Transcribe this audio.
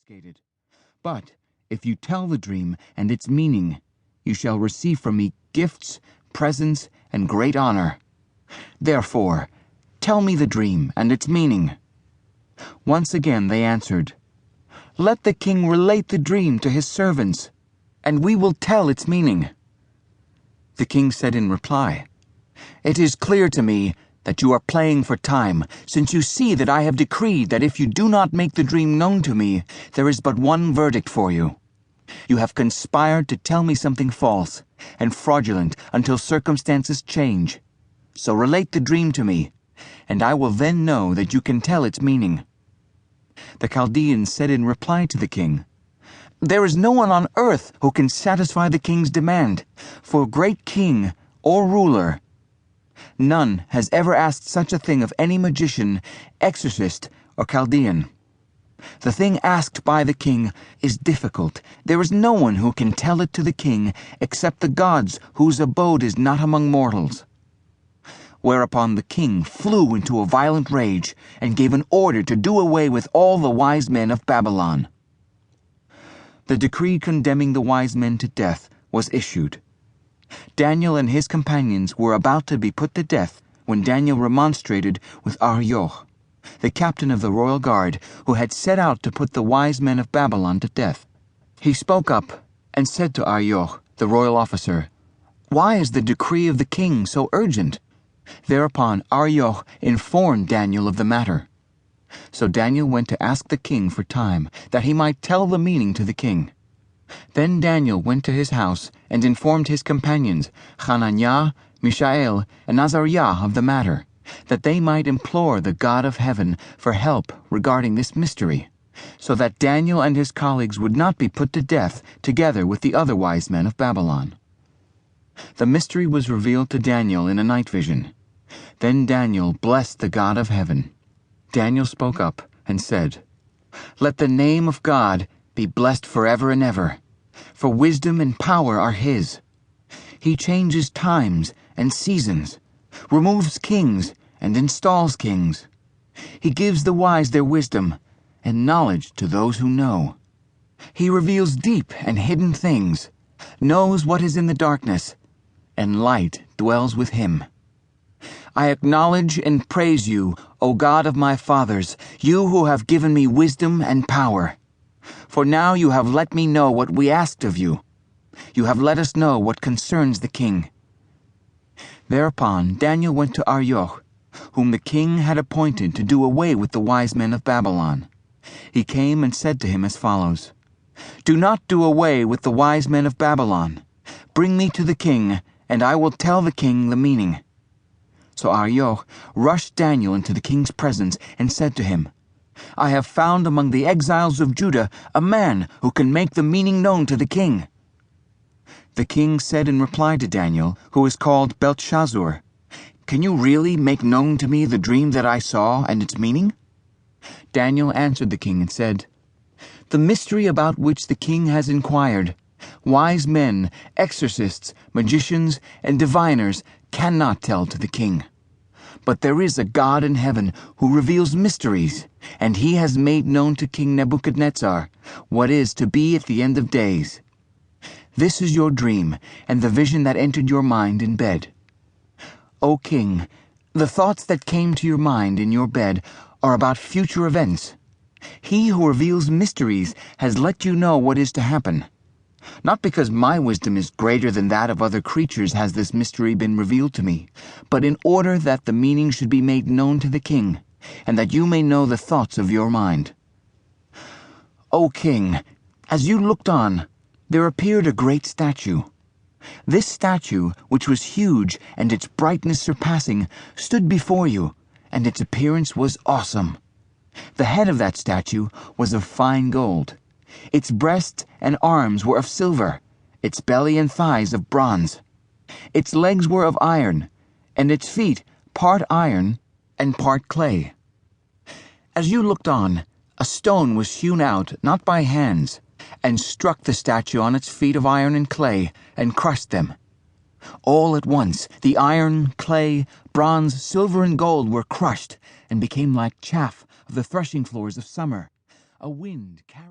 confiscated. But if you tell the dream and its meaning, you shall receive from me gifts, presents, and great honor. Therefore, tell me the dream and its meaning." Once again they answered, "Let the king relate the dream to his servants, and we will tell its meaning." The king said in reply, "It is clear to me that you are playing for time, since you see that I have decreed that if you do not make the dream known to me, there is but one verdict for you. You have conspired to tell me something false and fraudulent until circumstances change. So relate the dream to me, and I will then know that you can tell its meaning." The Chaldeans said in reply to the king, "There is no one on earth who can satisfy the king's demand, for great king or ruler. None has ever asked such a thing of any magician, exorcist, or Chaldean. The thing asked by the king is difficult. There is no one who can tell it to the king except the gods whose abode is not among mortals." Whereupon the king flew into a violent rage and gave an order to do away with all the wise men of Babylon. The decree condemning the wise men to death was issued. Daniel and his companions were about to be put to death when Daniel remonstrated with Arioch, the captain of the royal guard, who had set out to put the wise men of Babylon to death. He spoke up and said to Arioch, the royal officer, "Why is the decree of the king so urgent?" Thereupon Arioch informed Daniel of the matter. So Daniel went to ask the king for time, that he might tell the meaning to the king. Then Daniel went to his house and informed his companions, Hananiah, Mishael, and Azariah, of the matter, that they might implore the God of heaven for help regarding this mystery, so that Daniel and his colleagues would not be put to death together with the other wise men of Babylon. The mystery was revealed to Daniel in a night vision. Then Daniel blessed the God of heaven. Daniel spoke up and said, "Let the name of God be blessed forever and ever, for wisdom and power are his. He changes times and seasons, removes kings and installs kings. He gives the wise their wisdom, and knowledge to those who know. He reveals deep and hidden things, knows what is in the darkness, and light dwells with him. I acknowledge and praise you, O God of my fathers, you who have given me wisdom and power. For now you have let me know what we asked of you. You have let us know what concerns the king." Thereupon Daniel went to Arioch, whom the king had appointed to do away with the wise men of Babylon. He came and said to him as follows, "Do not do away with the wise men of Babylon. Bring me to the king, and I will tell the king the meaning." So Arioch rushed Daniel into the king's presence and said to him, "I have found among the exiles of Judah a man who can make the meaning known to the king." The king said in reply to Daniel, who is called Belteshazzar, "Can you really make known to me the dream that I saw and its meaning?" Daniel answered the king and said, "The mystery about which the king has inquired, wise men, exorcists, magicians, and diviners cannot tell to the king. But there is a God in heaven who reveals mysteries, and he has made known to King Nebuchadnezzar what is to be at the end of days. This is your dream and the vision that entered your mind in bed. O king, the thoughts that came to your mind in your bed are about future events. He who reveals mysteries has let you know what is to happen. Not because my wisdom is greater than that of other creatures has this mystery been revealed to me, but in order that the meaning should be made known to the king, and that you may know the thoughts of your mind. O king, as you looked on, there appeared a great statue. This statue, which was huge and its brightness surpassing, stood before you, and its appearance was awesome. The head of that statue was of fine gold. Its breast and arms were of silver, its belly and thighs of bronze. Its legs were of iron, and its feet part iron and part clay. As you looked on, a stone was hewn out, not by hands, and struck the statue on its feet of iron and clay, and crushed them. All at once the iron, clay, bronze, silver, and gold were crushed, and became like chaff of the threshing floors of summer. A wind carried